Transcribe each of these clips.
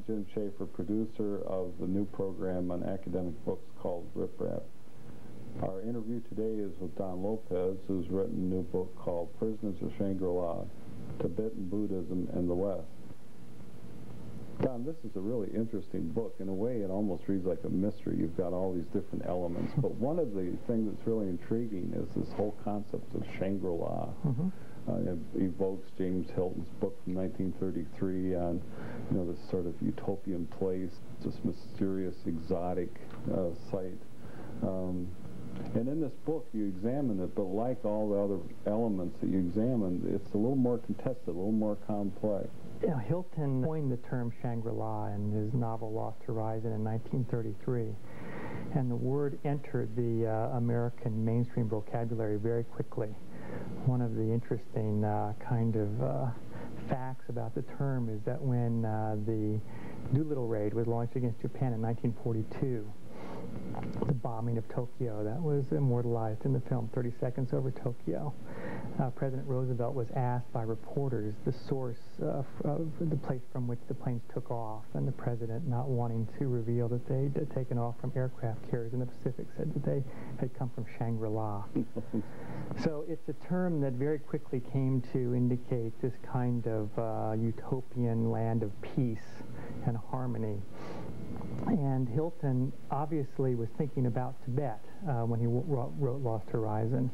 Jim Schaefer, producer of the new program on academic books called Rip Rap. Our interview today is with Don Lopez, who's written a new book called Prisoners of Shangri-La, Tibetan Buddhism in the West. Don, this is a really interesting book. In a way, it almost reads like a mystery. You've got all these different elements. But one of the things that's really intriguing is this whole concept of Shangri-La. It evokes James Hilton's book from 1933 on, this sort of utopian place, this mysterious, exotic site. And in this book, you examine it, but like all the other elements that you examined, it's a little more contested, a little more complex. Yeah, Hilton coined the term Shangri-La in his novel Lost Horizon in 1933, and the word entered the American mainstream vocabulary very quickly. One of the interesting facts about the term is that when the Doolittle raid was launched against Japan in 1942, the bombing of Tokyo, that was immortalized in the film 30 Seconds Over Tokyo. President Roosevelt was asked by reporters the source of the place from which the planes took off, and the president, not wanting to reveal that they'd taken off from aircraft carriers in the Pacific, said that they had come from Shangri-La. So it's a term that very quickly came to indicate this kind of utopian land of peace and harmony. And Hilton obviously was thinking about Tibet when he wrote Lost Horizon.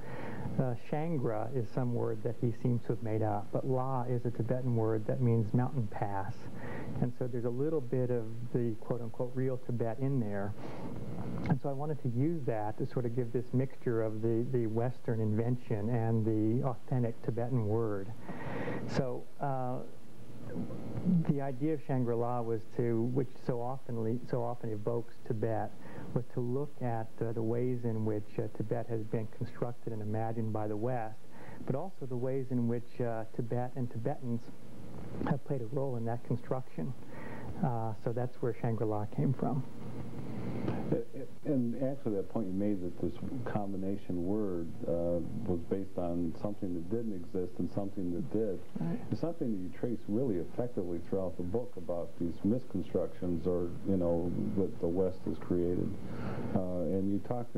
Shangra is some word that he seems to have made up, but La is a Tibetan word that means mountain pass. And so there's a little bit of the quote-unquote real Tibet in there. And so I wanted to use that to sort of give this mixture of the Western invention and the authentic Tibetan word. So the idea of Shangri-La was to, which so often evokes Tibet, was to look at the ways in which Tibet has been constructed and imagined by the West, but also the ways in which Tibet and Tibetans have played a role in that construction. So that's where Shangri-La came from. And actually, that point you made that this combination word was based on something that didn't exist and something that did. Right. It's something that you trace really effectively throughout the book about these misconstructions, or that the West has created. And you talked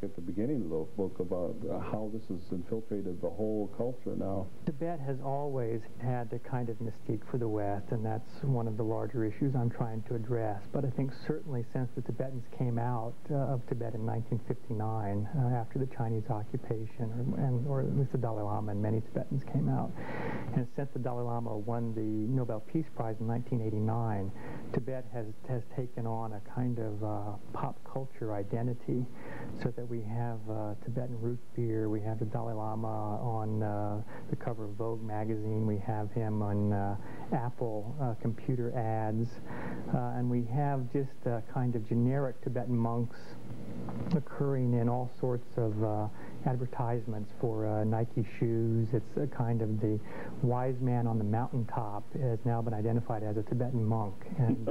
at the beginning of the book about how this has infiltrated the whole culture now. Tibet has always had a kind of mystique for the West, and that's one of the larger issues I'm trying to address. But I think certainly since the Tibetans came out of Tibet in 1959, after the Chinese occupation, or at least the Dalai Lama and many Tibetans came out, and since the Dalai Lama won the Nobel Peace Prize in 1989, Tibet has taken on a kind of pop culture identity, so that we have Tibetan root beer, we have the Dalai Lama on the cover of Vogue magazine, we have him on Apple computer ads, and we have just kind of generic Tibetan monks occurring in all sorts of advertisements for Nike shoes. It's a kind of the wise man on the mountaintop has now been identified as a Tibetan monk, and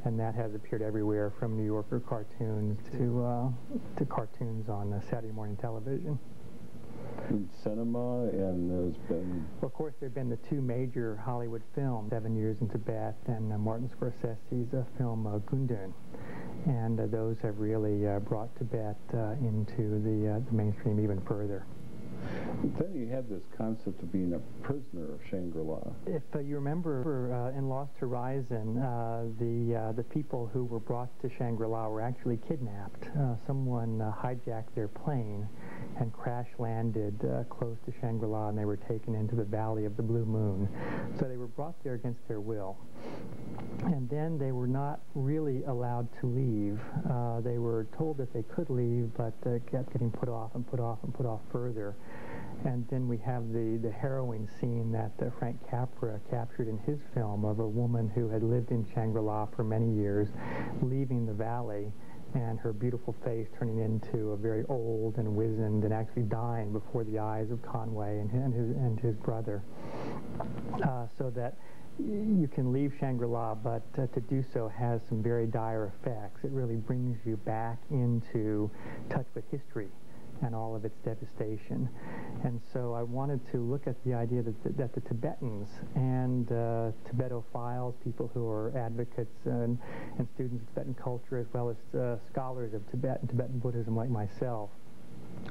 and that has appeared everywhere, from New Yorker cartoons to cartoons on Saturday morning television. In cinema, and there's been... Well, of course, there have been the two major Hollywood films, 7 Years in Tibet and Martin Scorsese's film Gundam. And those have really brought Tibet into the mainstream even further. Then you had this concept of being a prisoner of Shangri-La. If you remember in Lost Horizon, the people who were brought to Shangri-La were actually kidnapped. Someone hijacked their plane and crash-landed close to Shangri-La, and they were taken into the Valley of the Blue Moon. So they were brought there against their will. And then they were not really allowed to leave. They were told that they could leave, but kept getting put off and put off and put off further. And then we have the harrowing scene that Frank Capra captured in his film of a woman who had lived in Shangri-La for many years, leaving the valley, and her beautiful face turning into a very old and wizened, and actually dying before the eyes of Conway and his brother. So that you can leave Shangri-La, but to do so has some very dire effects. It really brings you back into touch with history and all of its devastation. And so I wanted to look at the idea that the Tibetans and Tibetophiles, people who are advocates and students of Tibetan culture, as well as scholars of Tibet and Tibetan Buddhism like myself,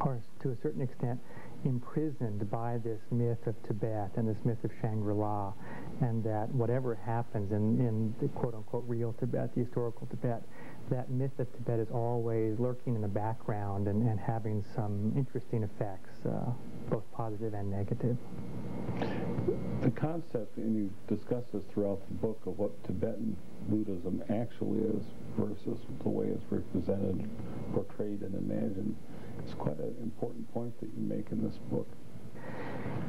are to a certain extent imprisoned by this myth of Tibet and this myth of Shangri-La, and that whatever happens in the quote-unquote real Tibet, the historical Tibet, that myth of Tibet is always lurking in the background and having some interesting effects, both positive and negative. The concept, and you discuss this throughout the book, of what Tibetan Buddhism actually is versus the way it's represented, portrayed, and imagined, it's quite an important point that you make in this book.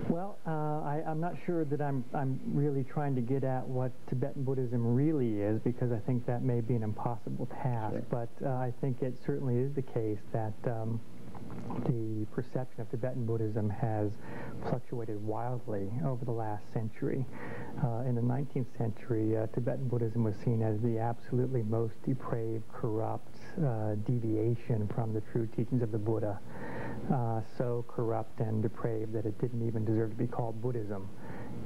Well, I'm not sure that I'm really trying to get at what Tibetan Buddhism really is, because I think that may be an impossible task. Sure. But I think it certainly is the case that the perception of Tibetan Buddhism has fluctuated wildly over the last century. In the 19th century, Tibetan Buddhism was seen as the absolutely most depraved, corrupt deviation from the true teachings of the Buddha. So corrupt and depraved that it didn't even deserve to be called Buddhism.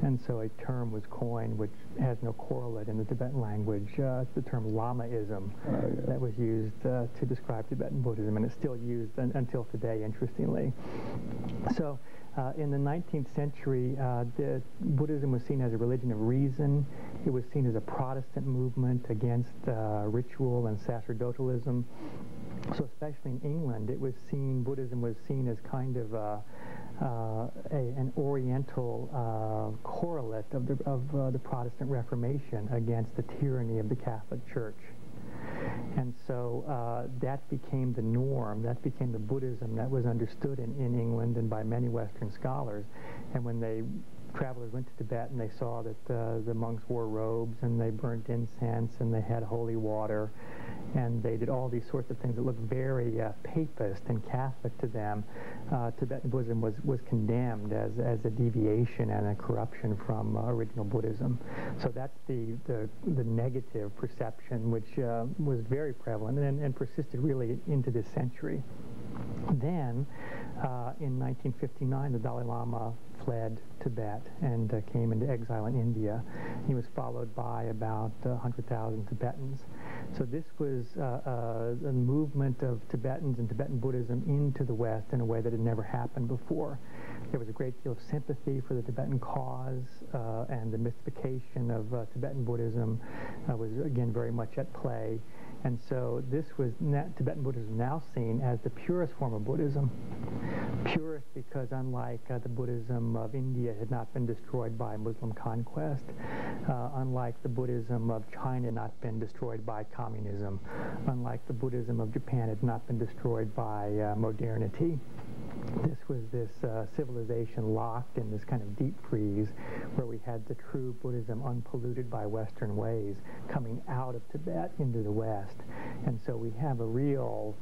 And so a term was coined which has no correlate in the Tibetan language. It's the term Lamaism that was used to describe Tibetan Buddhism, and it's still used until today, interestingly. So in the 19th century, Buddhism was seen as a religion of reason. It was seen as a Protestant movement against ritual and sacerdotalism. So especially in England, Buddhism was seen as kind of an Oriental correlate of the Protestant Reformation against the tyranny of the Catholic Church. And so that became the norm. That became the Buddhism that was understood in England and by many Western scholars. And when travelers went to Tibet and they saw that the monks wore robes and they burnt incense and they had holy water and they did all these sorts of things that looked very papist and Catholic to them, Tibetan Buddhism was condemned as a deviation and a corruption from original Buddhism. So that's the negative perception, which was very prevalent and persisted really into this century. Then, in 1959, the Dalai Lama fled Tibet and came into exile in India. He was followed by about 100,000 Tibetans. So this was a movement of Tibetans and Tibetan Buddhism into the West in a way that had never happened before. There was a great deal of sympathy for the Tibetan cause, and the mystification of Tibetan Buddhism was, again, very much at play. And so this was Tibetan Buddhism now seen as the purest form of Buddhism. Purest because, unlike the Buddhism of India, had not been destroyed by Muslim conquest. Unlike the Buddhism of China, had not been destroyed by communism. Unlike the Buddhism of Japan, had not been destroyed by modernity. This was this civilization locked in this kind of deep freeze where we had the true Buddhism unpolluted by Western ways coming out of Tibet into the West. And so we have a real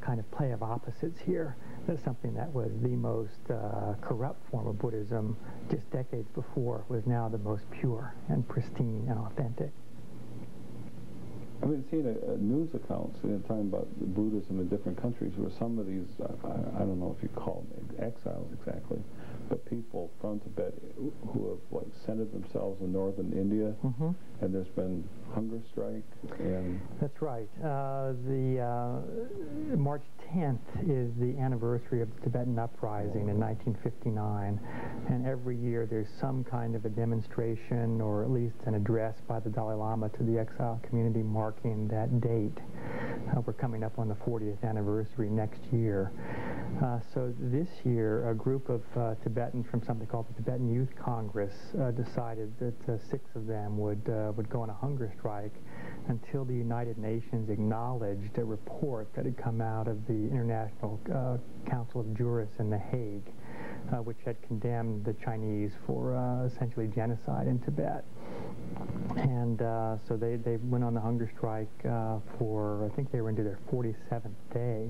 kind of play of opposites here. That's something that was the most corrupt form of Buddhism just decades before was now the most pure and pristine and authentic. I've been seeing news accounts talking about Buddhism in different countries where some of these, I don't know if you call them exiles exactly, but people from Tibet who have centered themselves in northern India, and there's been hunger strike. And that's right. The March 10th is the anniversary of the Tibetan uprising in 1959, and every year there's some kind of a demonstration or at least an address by the Dalai Lama to the exile community marking that date. We're coming up on the 40th anniversary next year. So this year, a group of Tibetans from something called the Tibetan Youth Congress decided that 6 of them would go on a hunger strike until the United Nations acknowledged a report that had come out of the International Council of Jurists in The Hague, which had condemned the Chinese for essentially genocide in Tibet. And so they went on the hunger strike for, I think they were into their 47th day,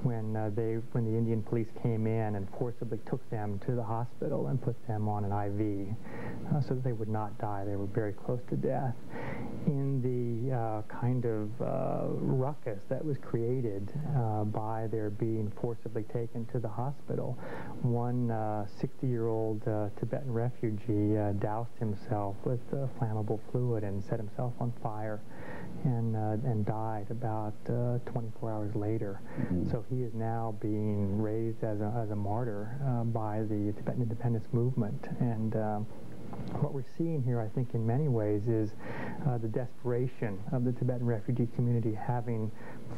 when the Indian police came in and forcibly took them to the hospital and put them on an IV so that they would not die. They were very close to death. In the kind of ruckus that was created by their being forcibly taken to the hospital. One 60-year-old Tibetan refugee doused himself with flammable fluid and set himself on fire and died about 24 hours later. Mm-hmm. So he is now being raised as a martyr by the Tibetan independence movement. And what we're seeing here, I think, in many ways is the desperation of the Tibetan refugee community, having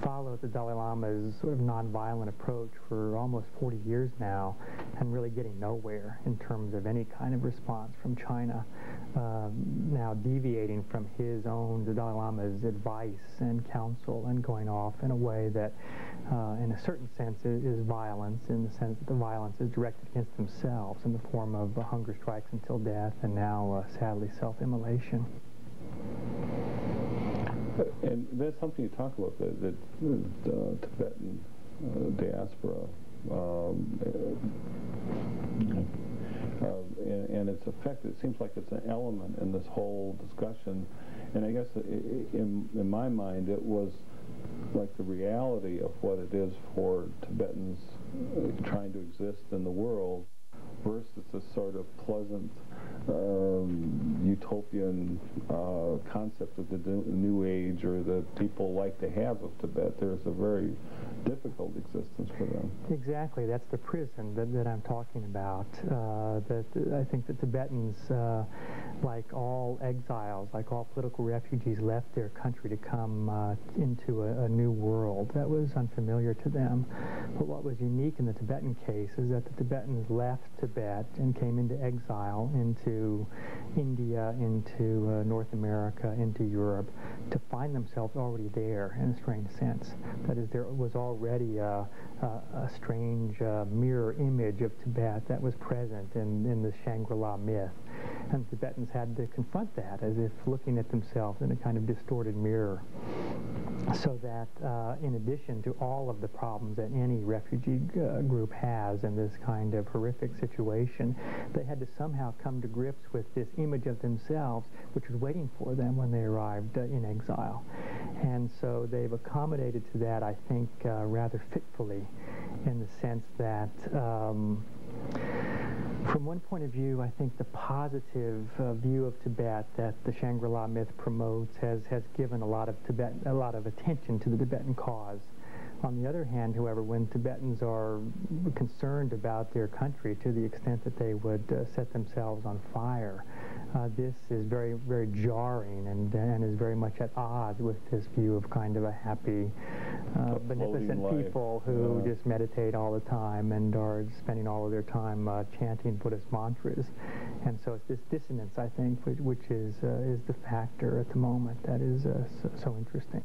followed the Dalai Lama's sort of nonviolent approach for almost 40 years now, and really getting nowhere in terms of any kind of response from China. Now deviating from his own, the Dalai Lama's advice and counsel, and going off in a way that, in a certain sense, is violence, in the sense that the violence is directed against themselves in the form of hunger strikes until death, and now, sadly, self-immolation. And that's something you talk about, the Tibetan diaspora, and its effect. It seems like it's an element in this whole discussion, and I guess in my mind it was like the reality of what it is for Tibetans trying to exist in the world versus this sort of pleasant utopian concept of the New Age, or that people like to have of Tibet. There's a very difficult existence for them. Exactly. That's the prison that I'm talking about. I think the Tibetans, like all exiles, like all political refugees, left their country to come into a new world that was unfamiliar to them. But what was unique in the Tibetan case is that the Tibetans left Tibet and came into exile into India, into North America, into Europe, to find themselves already there in a strange sense. That is, there was already a strange mirror image of Tibet that was present in the Shangri-La myth. And Tibetans had to confront that as if looking at themselves in a kind of distorted mirror. So that in addition to all of the problems that any refugee group has in this kind of horrific situation, they had to somehow come to grips with this image of themselves which was waiting for them when they arrived in exile. And so they've accommodated to that, I think, rather fitfully, in the sense that from one point of view, I think the positive view of Tibet that the Shangri-La myth promotes has given a lot of attention to the Tibetan cause. On the other hand, however, when Tibetans are concerned about their country to the extent that they would set themselves on fire, this is very, very jarring and is very much at odds with this view of kind of a happy, beneficent people who just meditate all the time and are spending all of their time chanting Buddhist mantras. And so it's this dissonance, I think, which is the factor at the moment that is so interesting.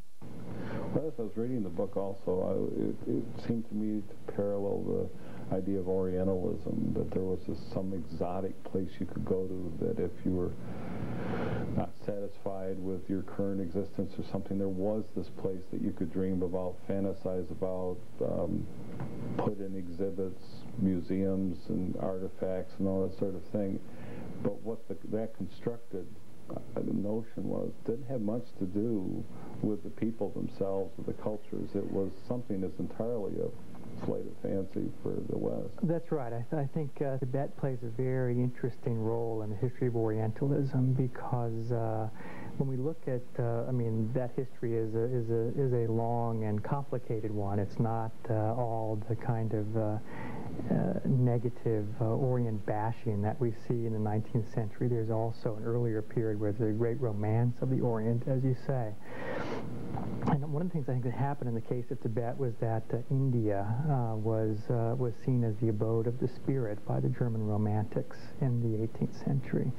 Well, as I was reading the book also, it seemed to me to parallel the idea of Orientalism, that there was some exotic place you could go to, that if you were not satisfied with your current existence or something, there was this place that you could dream about, fantasize about, put in exhibits, museums and artifacts and all that sort of thing. But what that constructed notion didn't have much to do with the people themselves or the cultures. It was something that's entirely a flight of fancy for the West. That's right. I think Tibet plays a very interesting role in the history of Orientalism, because when we look at, I mean, that history is a long and complicated one. It's not all the kind of negative Orient bashing that we see in the 19th century. There's also an earlier period where there's a great romance of the Orient, as you say. And one of the things I think that happened in the case of Tibet was that India was seen as the abode of the spirit by the German Romantics in the 18th century.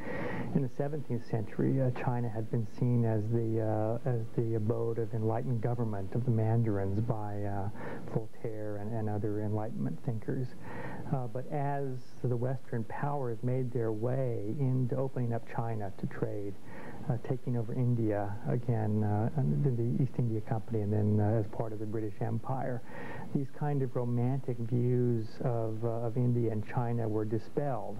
In the 17th century, China had been seen as the abode of enlightened government of the Mandarins by Voltaire and other Enlightenment thinkers. But as the Western powers made their way into opening up China to trade, taking over India again, the East India Company, and then as part of the British Empire, these kind of romantic views of India and China were dispelled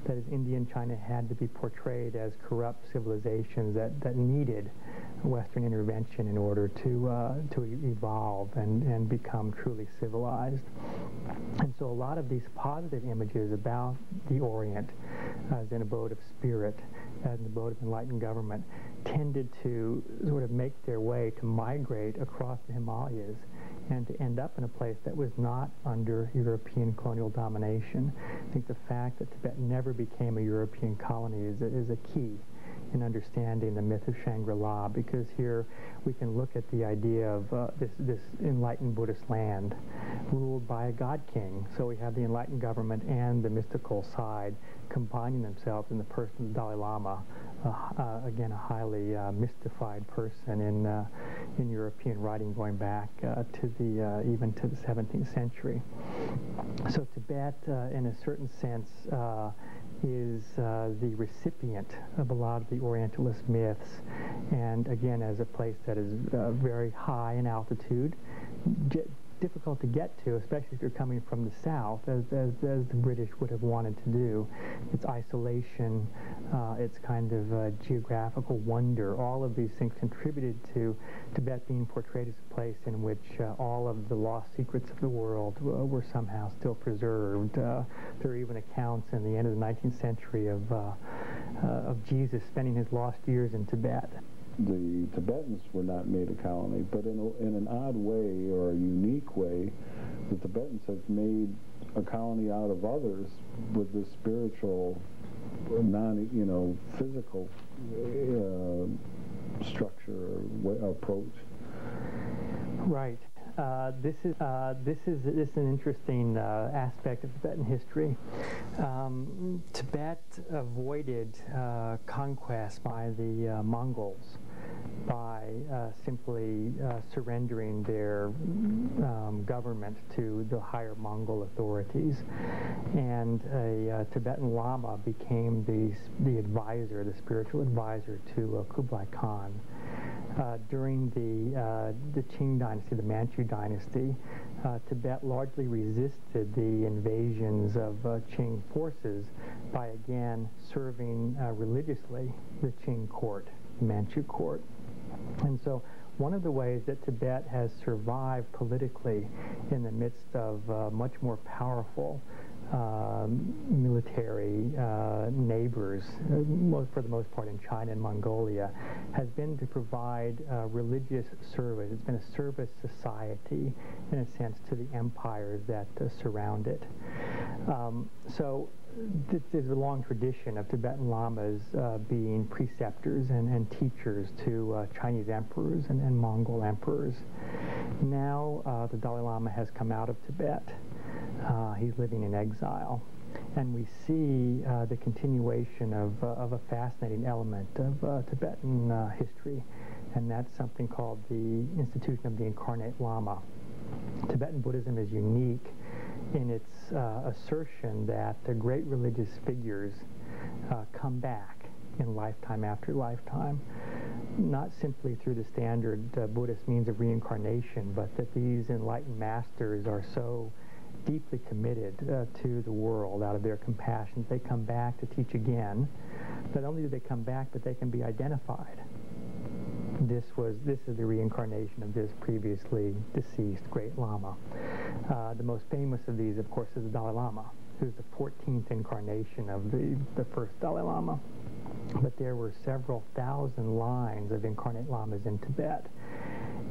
That is, India and China had to be portrayed as corrupt civilizations that needed Western intervention in order to evolve and become truly civilized. And so a lot of these positive images about the Orient as an abode of spirit, as an abode of enlightened government, tended to sort of make their way to migrate across the Himalayas and to end up in a place that was not under European colonial domination. I think the fact that Tibet never became a European colony is a key in understanding the myth of Shangri-La, because here we can look at the idea of this enlightened Buddhist land ruled by a god king. So we have the enlightened government and the mystical side combining themselves in the person of the Dalai Lama, again a highly mystified person in European writing going back to the even to the 17th century. So Tibet, in a certain sense, is the recipient of a lot of the Orientalist myths, and again as a place that is very high in altitude, difficult to get to, especially if you're coming from the south, as the British would have wanted to do. Its isolation, its kind of geographical wonder, all of these things contributed to Tibet being portrayed as a place in which all of the lost secrets of the world were somehow still preserved. There are even accounts in the end of the 19th century of Jesus spending his lost years in Tibet. The Tibetans were not made a colony, but in an odd way or a unique way, the Tibetans have made a colony out of others with this spiritual, physical structure or approach. Right. This is an interesting aspect of Tibetan history. Tibet avoided conquest by the Mongols by simply surrendering their government to the higher Mongol authorities, and a Tibetan Lama became the advisor, the spiritual advisor to Kublai Khan. During the Qing dynasty, the Manchu dynasty, Tibet largely resisted the invasions of Qing forces by again serving religiously the Qing court, the Manchu court. And so one of the ways that Tibet has survived politically in the midst of much more powerful military neighbors, for the most part in China and Mongolia, has been to provide religious service. It's been a service society, in a sense, to the empires that surround it. So there's a long tradition of Tibetan Lamas being preceptors and teachers to Chinese emperors and Mongol emperors. Now the Dalai Lama has come out of Tibet. He's living in exile. And we see the continuation of a fascinating element of Tibetan history, and that's something called the institution of the incarnate Lama. Tibetan Buddhism is unique in its assertion that the great religious figures come back in lifetime after lifetime, not simply through the standard Buddhist means of reincarnation, but that these enlightened masters are so deeply committed to the world out of their compassion. They come back to teach again. Not only do they come back, but they can be identified. This is the reincarnation of this previously deceased great Lama. The most famous of these, of course, is the Dalai Lama, who's the 14th incarnation of the first Dalai Lama. But there were several thousand lines of incarnate Lamas in Tibet.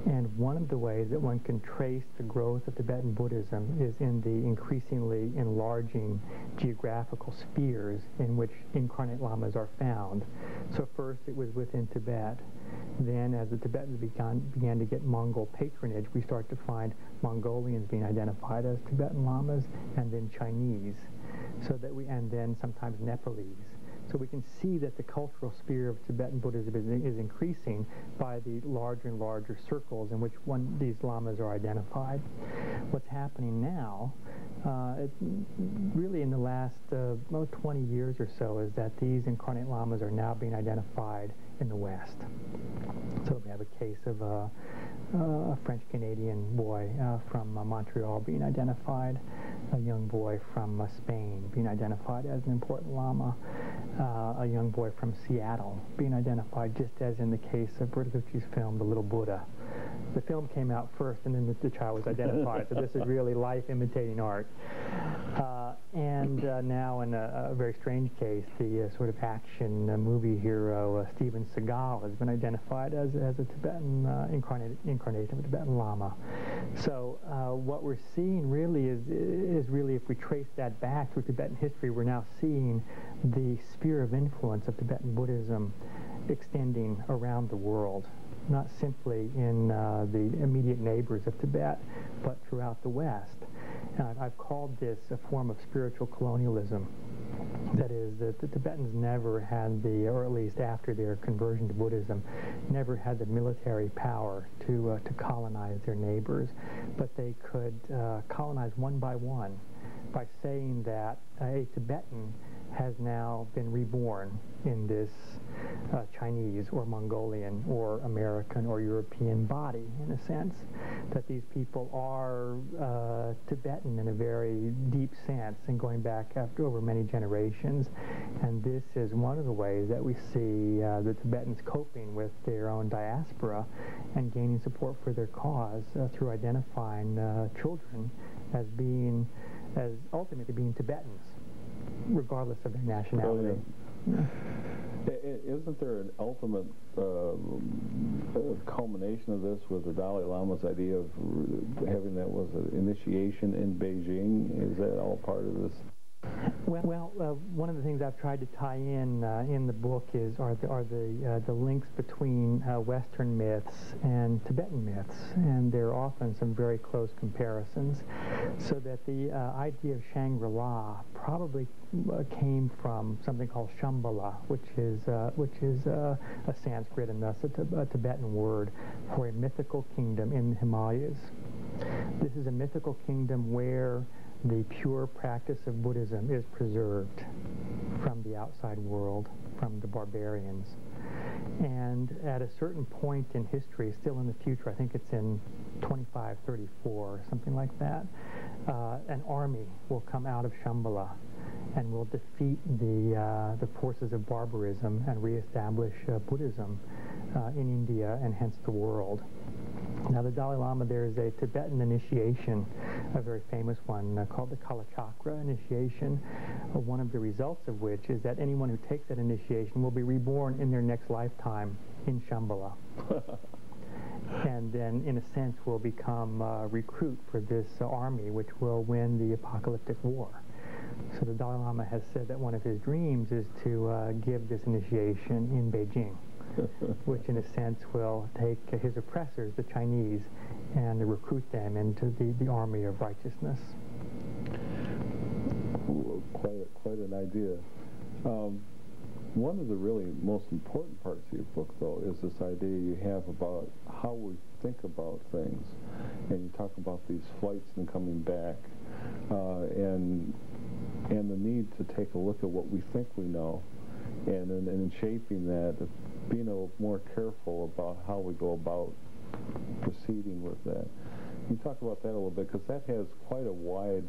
And one of the ways that one can trace the growth of Tibetan Buddhism is in the increasingly enlarging geographical spheres in which incarnate Lamas are found. So first it was within Tibet. Then as the Tibetans began to get Mongol patronage, we start to find Mongolians being identified as Tibetan Lamas, and then Chinese, and then sometimes Nepalese. So we can see that the cultural sphere of Tibetan Buddhism is increasing by the larger and larger circles in which these lamas are identified. What's happening now, really in the last 20 years or so, is that these incarnate lamas are now being identified in the West. So we have a case of a French-Canadian boy from Montreal being identified. a young boy from Spain being identified as an important lama, a young boy from Seattle being identified, just as in the case of Bertolucci's film, The Little Buddha. The film came out first, and then the child was identified, so this is really life imitating art. And now, in a very strange case, the sort of action movie hero Steven Seagal has been identified as a Tibetan incarnate of a Tibetan Lama. So what we're seeing really is really, if we trace that back through Tibetan history, we're now seeing the sphere of influence of Tibetan Buddhism extending around the world, not simply in the immediate neighbors of Tibet, but throughout the West. And I've called this a form of spiritual colonialism. That is, that the Tibetans never had the, or at least after their conversion to Buddhism, never had the military power to colonize their neighbors, but they could colonize one by saying that a Tibetan has now been reborn in this Chinese or Mongolian or American or European body, in a sense, that these people are Tibetan in a very deep sense and going back over many generations. And this is one of the ways that we see the Tibetans coping with their own diaspora and gaining support for their cause through identifying children as ultimately being Tibetans, regardless of their nationality. Oh, yeah. Isn't there an ultimate culmination of this with the Dalai Lama's idea of having that was an initiation in Beijing? Is that all part of this? Well, one of the things I've tried to tie in the book are the links between Western myths and Tibetan myths, and there are often some very close comparisons. So that the idea of Shangri-La probably came from something called Shambhala, which is a Sanskrit and thus a Tibetan word for a mythical kingdom in the Himalayas. This is a mythical kingdom where the pure practice of Buddhism is preserved from the outside world, from the barbarians. And at a certain point in history, still in the future, I think it's in 2534, something like that, an army will come out of Shambhala and will defeat the forces of barbarism and reestablish Buddhism in India and hence the world. Now, the Dalai Lama, there is a Tibetan initiation, a very famous one, called the Kalachakra initiation, one of the results of which is that anyone who takes that initiation will be reborn in their next lifetime in Shambhala. And then, in a sense, will become a recruit for this army, which will win the apocalyptic war. So the Dalai Lama has said that one of his dreams is to give this initiation in Beijing, which in a sense will take his oppressors, the Chinese, and recruit them into the army of righteousness. Quite an idea. One of the really most important parts of your book, though, is this idea you have about how we think about things. And you talk about these flights and coming back, and the need to take a look at what we think we know, and in shaping that, being a little more careful about how we go about proceeding with that. Can you talk about that a little bit? Because that has quite a wide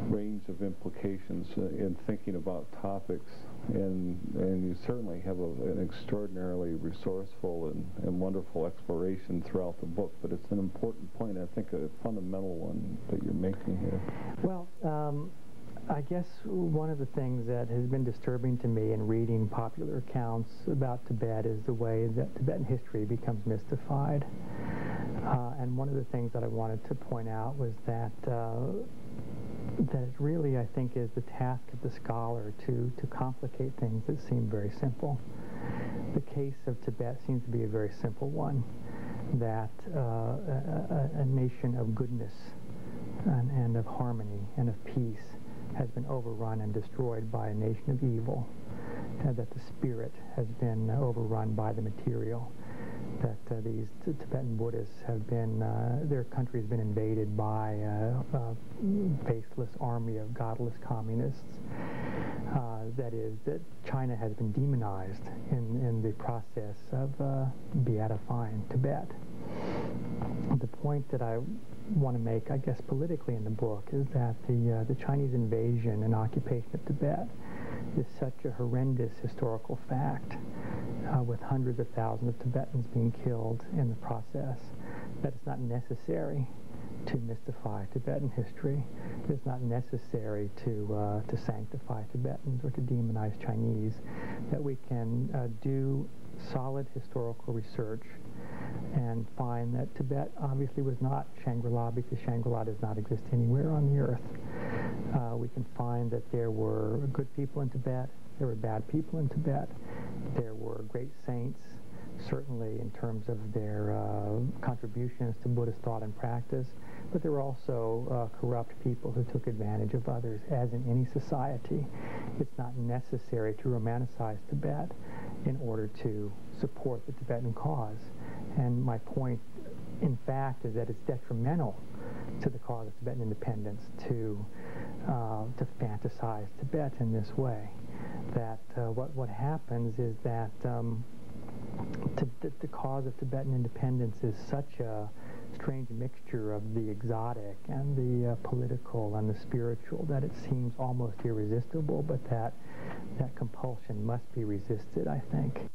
range of implications in thinking about topics, and you certainly have an extraordinarily resourceful and wonderful exploration throughout the book, but it's an important point, I think a fundamental one that you're making here. Well, I guess one of the things that has been disturbing to me in reading popular accounts about Tibet is the way that Tibetan history becomes mystified. And one of the things that I wanted to point out was that it really, I think, is the task of the scholar to complicate things that seem very simple. The case of Tibet seems to be a very simple one, that a nation of goodness and of harmony and of peace has been overrun and destroyed by a nation of evil, that the spirit has been overrun by the material, that these Tibetan Buddhists have been, their country has been invaded by a faithless army of godless communists. That is, that China has been demonized in the process of beatifying Tibet. The point that I want to make, I guess, politically in the book is that the Chinese invasion and occupation of Tibet is such a horrendous historical fact, with hundreds of thousands of Tibetans being killed in the process, that it's not necessary to mystify Tibetan history. It's not necessary to sanctify Tibetans or to demonize Chinese, that we can do solid historical research and find that Tibet obviously was not Shangri-La, because Shangri-La does not exist anywhere on the earth. We can find that there were good people in Tibet, there were bad people in Tibet, there were great saints, certainly in terms of their contributions to Buddhist thought and practice, but there were also corrupt people who took advantage of others, as in any society. It's not necessary to romanticize Tibet in order to support the Tibetan cause. And my point, in fact, is that it's detrimental to the cause of Tibetan independence to fantasize Tibet in this way. That what happens is that the cause of Tibetan independence is such a strange mixture of the exotic and the political and the spiritual that it seems almost irresistible, but that compulsion must be resisted, I think.